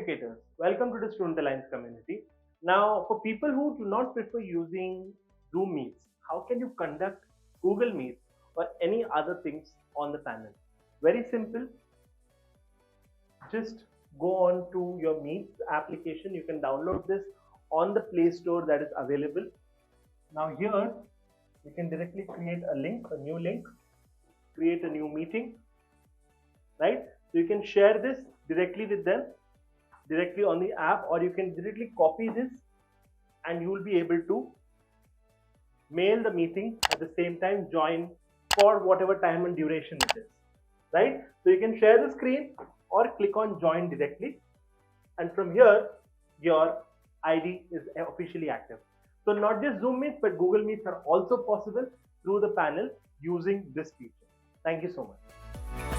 educators, welcome to the Student Alliance community. Now, for people who do not prefer using Zoom Meets, how can you conduct Google Meets or any other things on the panel? Very simple. Just go on to your Meets application. You can download this on the Play Store that is available. Now here, you can directly create a link, a new link, create a new meeting, right? So you can share this directly with them, directly on the app, or you can directly copy this and you will be able to mail the meeting at the same time, join for whatever time and duration it is, right? So you can share the screen or click on join directly, and from here your ID is officially active. So not just Zoom Meets, but Google Meets are also possible through the panel using this feature. Thank you so much.